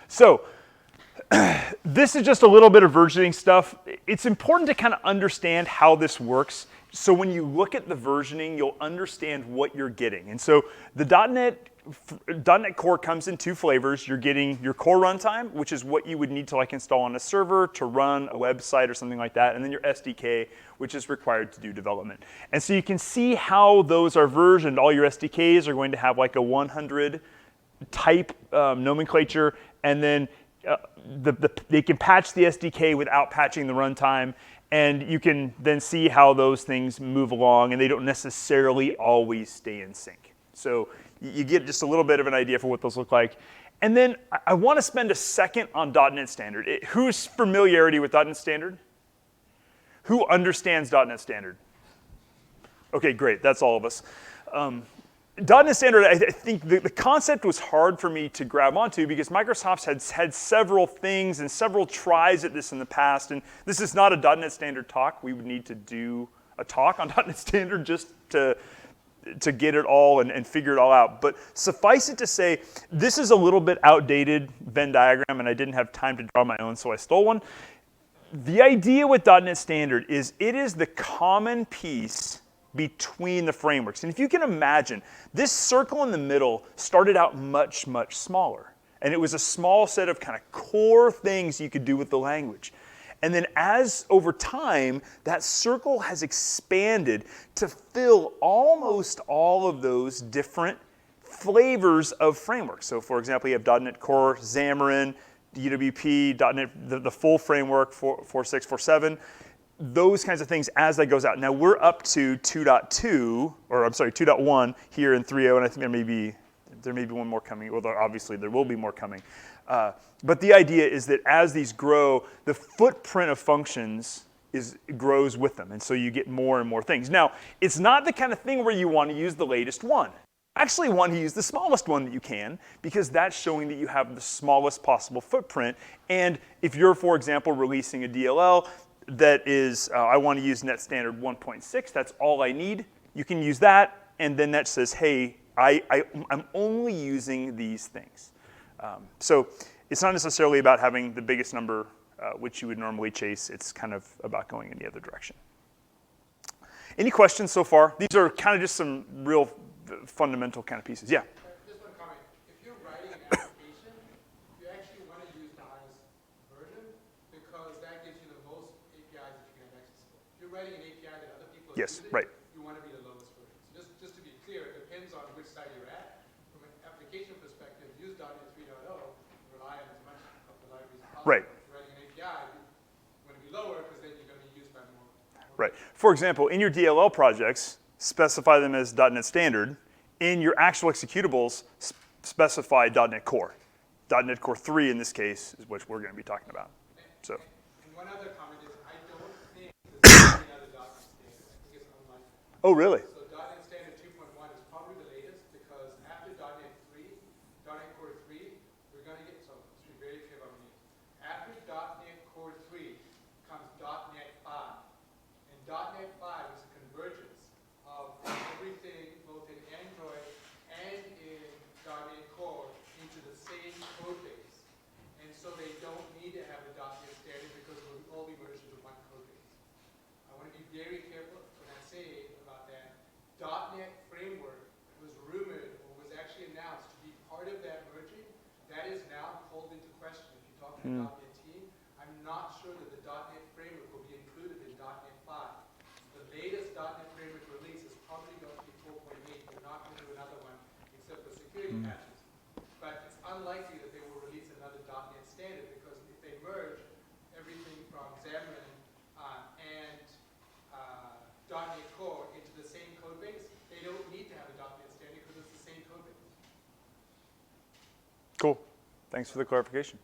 So this is just a little bit of versioning stuff. It's important to kind of understand how this works. So when you look at the versioning, you'll understand what you're getting. And so the .NET Core comes in two flavors. You're getting your core runtime, which is what you would need to like install on a server to run a website or something like that, and then your SDK, which is required to do development. And so you can see how those are versioned. All your SDKs are going to have like a 100 type nomenclature, and then they can patch the SDK without patching the runtime, and you can then see how those things move along, and they don't necessarily always stay in sync. So you get just a little bit of an idea for what those look like. And then I want to spend a second on .NET Standard. Who's familiarity with .NET Standard? Who understands .NET Standard? Okay, great, that's all of us. .NET Standard, I think the concept was hard for me to grab onto because Microsoft had several things and several tries at this in the past, and this is not a .NET Standard talk. We would need to do a talk on .NET Standard just to get it all and figure it all out. But suffice it to say, this is a little bit outdated Venn diagram, and I didn't have time to draw my own, so I stole one. The idea with .NET Standard is it is the common piece between the frameworks. And if you can imagine, this circle in the middle started out much, much smaller. And it was a small set of kind of core things you could do with the language. And then as over time, that circle has expanded to fill almost all of those different flavors of frameworks. So for example, you have .NET Core, Xamarin, UWP, .NET, the full framework, 4.6, 4.7. Those kinds of things as that goes out. Now we're up to 2.2, or I'm sorry, 2.1 here in 3.0, and I think there may be one more coming. Well, obviously there will be more coming. But the idea is that as these grow, the footprint of functions grows with them, and so you get more and more things. Now, it's not the kind of thing where you want to use the latest one. Actually want to use the smallest one that you can, because that's showing that you have the smallest possible footprint. And if you're, for example, releasing a DLL, that is, I want to use Net Standard 1.6, that's all I need. You can use that, and then that says, hey, I'm only using these things. So it's not necessarily about having the biggest number, which you would normally chase. It's kind of about going in the other direction. Any questions so far? These are kind of just some real fundamental kind of pieces. Yeah? Just one comment. If you're writing an application, you actually want to use the highest version because that gives you the most APIs that you can have access to. If you're writing an API that other people are using, right. you want to be the lowest version. So just to be clear, it depends on which side you're at. From an application perspective, use .NET 3.0, rely on as much of the libraries as possible. Right. If you're writing an API, you want to be lower because then you're going to be used by more. Right. For example, in your DLL projects, specify them as .NET Standard. In your actual executables, specify .NET Core. .NET Core 3 in this case is what we're going to be talking about. So. And one other comment is, I don't think there's another .NET Standard. I think it's unlikely. Oh, really? So .NET Standard 2.1 is probably the latest because after .NET 3, .NET Core 3, we're going to get, so let's be very clear about me. After .NET Core 3 comes .NET 5. And .NET 5 is a convergence of everything, both in Android and in .NET Core, into the same code base. And so they don't need to have a .NET Standard because it will all be merged into one code base. I want to be very careful when I say about that. .NET Framework was rumored or was actually announced to be part of that merging. That is now called into question. If you talk to the .NET team, I'm not sure that the .NET Framework will be included in .NET 5. The latest .NET Framework release is probably going to be 4.8. They're not going to do another one except for security patches. But it's unlikely that they will release another .NET Standard because if they merge everything from Xamarin and .NET Core into the same code base, they don't need to have a .NET Standard because it's the same code base. Cool. Thanks for the clarification.